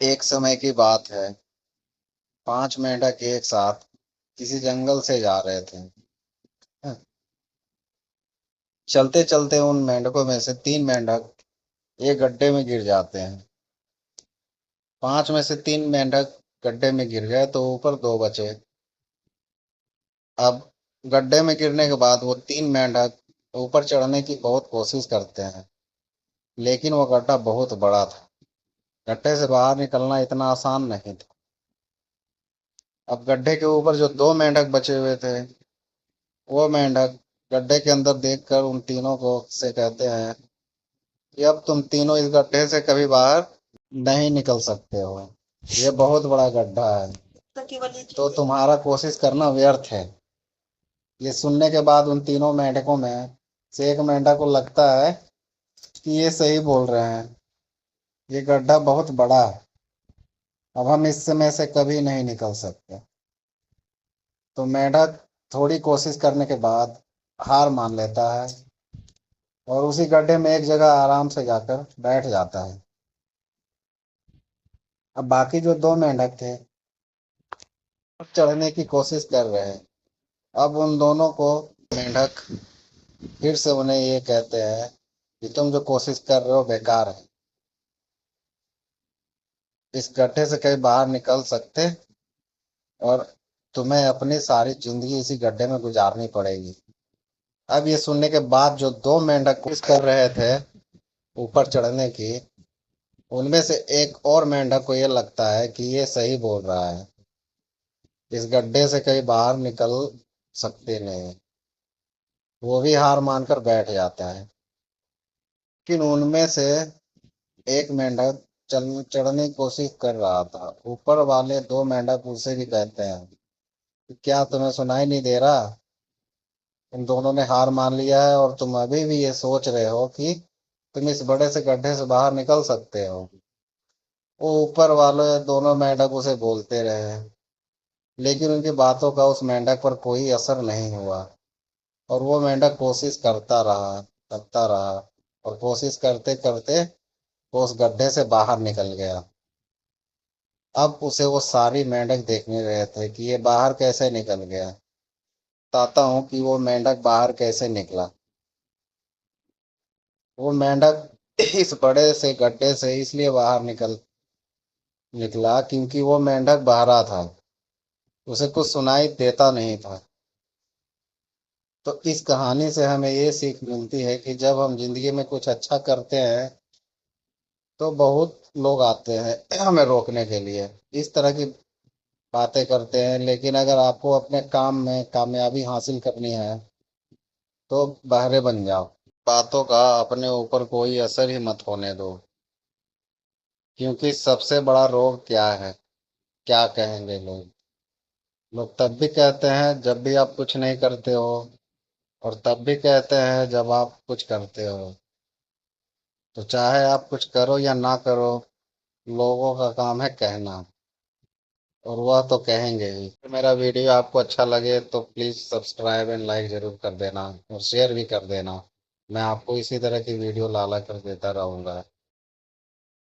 एक समय की बात है। 5 मेंढक एक साथ किसी जंगल से जा रहे थे। चलते चलते उन मेंढकों में से 3 मेंढक एक गड्ढे में गिर जाते हैं। 5 में से 3 मेंढक गड्ढे में गिर गए तो ऊपर 2 बचे। अब गड्ढे में गिरने के बाद वो 3 मेंढक ऊपर चढ़ने की बहुत कोशिश करते हैं, लेकिन वो गड्ढा बहुत बड़ा था। गड्ढे से बाहर निकलना इतना आसान नहीं था। अब गड्ढे के ऊपर जो 2 मेंढक बचे हुए थे, वो मेंढक गड्ढे के अंदर देखकर उन तीनों को से कहते हैं कि अब तुम तीनों इस गड्ढे से कभी बाहर नहीं निकल सकते हो। ये बहुत बड़ा गड्ढा है, तो तुम्हारा कोशिश करना व्यर्थ है। ये सुनने के बाद उन तीनों मेंढकों में से एक मेंढक को लगता है कि ये सही बोल रहे हैं। ये गड्ढा बहुत बड़ा है, अब हम इसमें से कभी नहीं निकल सकते। तो मेंढक थोड़ी कोशिश करने के बाद हार मान लेता है और उसी गड्ढे में एक जगह आराम से जाकर बैठ जाता है। अब बाकी जो 2 मेंढक थे चढ़ने की कोशिश कर रहे हैं। अब उन दोनों को मेंढक फिर से उन्हें ये कहते हैं कि तुम जो कोशिश कर रहे हो बेकार है। इस गड्ढे से कहीं बाहर निकल सकते और तुम्हें अपनी सारी जिंदगी इसी गड्ढे में गुजारनी पड़ेगी। अब ये सुनने के बाद जो 2 मेंढक कोशिश कर रहे थे ऊपर चढ़ने की, उनमें से एक और मेंढक को ये लगता है कि ये सही बोल रहा है। इस गड्ढे से कहीं बाहर निकल सकते नहीं। वो भी हार मानकर बैठ जाता है। लेकिन उनमें से एक मेंढक चल चढ़ने की कोशिश कर रहा था। ऊपर वाले 2 मेंढक उसे भी कहते हैं कि क्या तुम्हें सुनाई नहीं दे रहा? तुम दोनों ने हार मान लिया है और तुम अभी भी ये सोच रहे हो कि तुम इस बड़े से गड्ढे से बाहर निकल सकते हो। वो ऊपर वाले दोनों मेंढक उसे बोलते रहे, लेकिन उनकी बातों का उस मेंढक पर कोई असर नहीं हुआ और वो मेंढक कोशिश करता रहा और कोशिश करते करते वो उस गड्ढे से बाहर निकल गया। अब उसे वो सारी मेंढक देखने रहे थे कि ये बाहर कैसे निकल गया। बताता हूँ कि वो मेंढक बाहर कैसे निकला। वो मेंढक इस बड़े से गड्ढे से इसलिए बाहर निकला क्योंकि वो मेंढक बहरा था। उसे कुछ सुनाई देता नहीं था। तो इस कहानी से हमें ये सीख मिलती है कि जब हम जिंदगी में कुछ अच्छा करते हैं तो बहुत लोग आते हैं हमें रोकने के लिए, इस तरह की बातें करते हैं। लेकिन अगर आपको अपने काम में कामयाबी हासिल करनी है तो बहरे बन जाओ। बातों का अपने ऊपर कोई असर ही मत होने दो, क्योंकि सबसे बड़ा रोग क्या है? क्या कहेंगे लोग? लोग तब भी कहते हैं जब भी आप कुछ नहीं करते हो, और तब भी कहते हैं जब आप कुछ करते हो। तो चाहे आप कुछ करो या ना करो, लोगों का काम है कहना, और वह तो कहेंगे ही। मेरा वीडियो आपको अच्छा लगे तो प्लीज़ सब्सक्राइब एंड लाइक ज़रूर कर देना और शेयर भी कर देना। मैं आपको इसी तरह की वीडियो लाला कर देता रहूँगा।